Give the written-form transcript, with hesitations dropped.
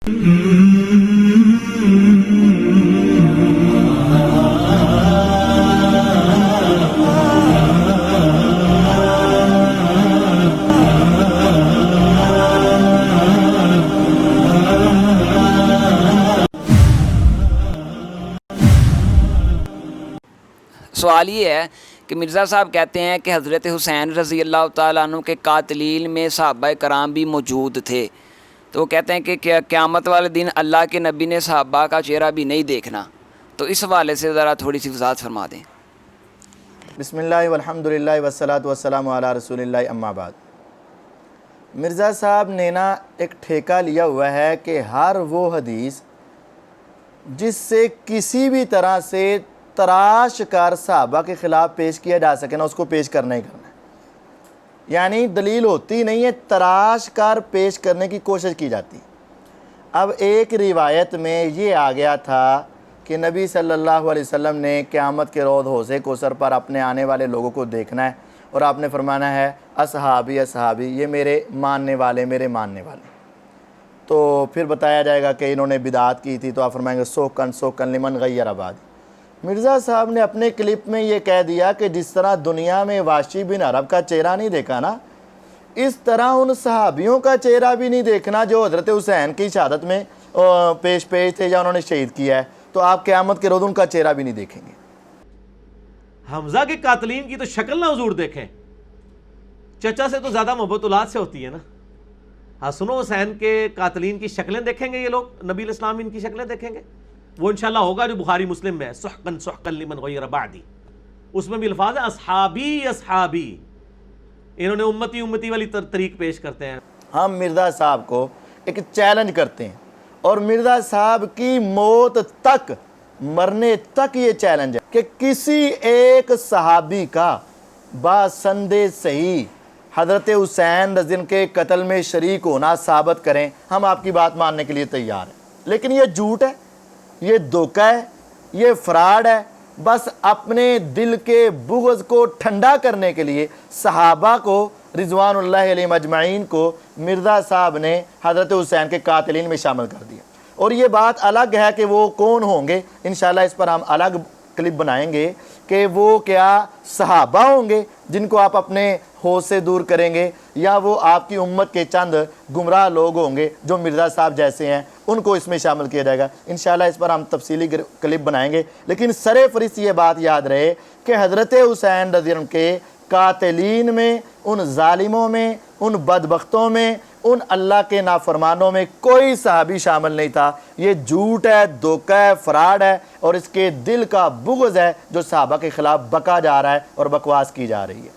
سوال یہ ہے کہ مرزا صاحب کہتے ہیں کہ حضرت حسین رضی اللہ تعالیٰ عنہ کے قاتلین میں صحابہ کرام بھی موجود تھے، تو وہ کہتے ہیں کہ قیامت والے دن اللہ کے نبی نے صحابہ کا چہرہ بھی نہیں دیکھنا، تو اس حوالے سے ذرا تھوڑی سی وضاحت فرما دیں۔ بسم اللہ والحمدللہ والصلاۃ والسلام علی رسول اللہ، اما بعد۔ مرزا صاحب نے ایک ٹھیکہ لیا ہوا ہے کہ ہر وہ حدیث جس سے کسی بھی طرح سے تراش کر صحابہ کے خلاف پیش کیا جا سکے اس کو پیش کرنا ہی کرنا ہے، یعنی دلیل ہوتی نہیں ہے، تراش کر پیش کرنے کی کوشش کی جاتی۔ اب ایک روایت میں یہ آ گیا تھا کہ نبی صلی اللہ علیہ وسلم نے قیامت کے روز حوض کوثر پر اپنے آنے والے لوگوں کو دیکھنا ہے اور آپ نے فرمانا ہے اصحابی اصحابی، یہ میرے ماننے والے میرے ماننے والے۔ تو پھر بتایا جائے گا کہ انہوں نے بدعات کی تھی، تو آپ فرمائیں گے سوکن سوکن لمن غیر آبادی۔ مرزا صاحب نے اپنے کلپ میں یہ کہہ دیا کہ جس طرح دنیا میں واشی بن عرب کا چہرہ نہیں دیکھا اس طرح ان صحابیوں کا چہرہ بھی نہیں دیکھنا جو حضرت حسین کی شہادت میں پیش تھے یا انہوں نے شہید کیا ہے، تو آپ قیامت کے روز ان کا چہرہ بھی نہیں دیکھیں گے۔ حمزہ کے قاتلین کی تو شکل نہ حضور دیکھیں، چچا سے تو زیادہ محبت اولاد سے ہوتی ہے نا۔ حسن و حسین کے قاتلین کی شکلیں دیکھیں گے یہ لوگ، نبی الاسلام ان کی شکلیں دیکھیں گے؟ وہ انشاءاللہ ہوگا جو بخاری مسلم میں ہے، سحقن سحقن لمن غیر بعدی، اس میں بھی الفاظ ہے اصحابی اصحابی، انہوں نے امتی امتی والی طریق پیش کرتے ہیں۔ ہم مرزا صاحب کو ایک چیلنج کرتے ہیں اور مرزا صاحب کی موت تک، مرنے تک یہ چیلنج ہے کہ کسی ایک صحابی کا باسند صحیح حضرت حسین رضی اللہ کے قتل میں شریک ہونا ثابت کریں، ہم آپ کی بات ماننے کے لیے تیار ہیں۔ لیکن یہ جھوٹ ہے، یہ دھوکہ ہے، یہ فراڈ ہے، بس اپنے دل کے بغض کو ٹھنڈا کرنے کے لیے صحابہ کو رضوان اللہ علیہم اجمعین کو مرزا صاحب نے حضرت حسین کے قاتلین میں شامل کر دیا۔ اور یہ بات الگ ہے کہ وہ کون ہوں گے، انشاءاللہ اس پر ہم الگ کلپ بنائیں گے کہ وہ کیا صحابہ ہوں گے جن کو آپ اپنے ہوش سے دور کریں گے، یا وہ آپ کی امت کے چند گمراہ لوگ ہوں گے جو مرزا صاحب جیسے ہیں، ان کو اس میں شامل کیا جائے گا۔ انشاءاللہ اس پر ہم تفصیلی کلپ بنائیں گے، لیکن سر فہرست یہ بات یاد رہے کہ حضرت حسین رضی اللہ عنہ کے قاتلین میں، ان ظالموں میں، ان بدبختوں میں، ان اللہ کے نافرمانوں میں کوئی صحابی شامل نہیں تھا۔ یہ جھوٹ ہے، دھوکہ ہے، فراڈ ہے، اور اس کے دل کا بغض ہے جو صحابہ کے خلاف بکا جا رہا ہے اور بکواس کی جا رہی ہے۔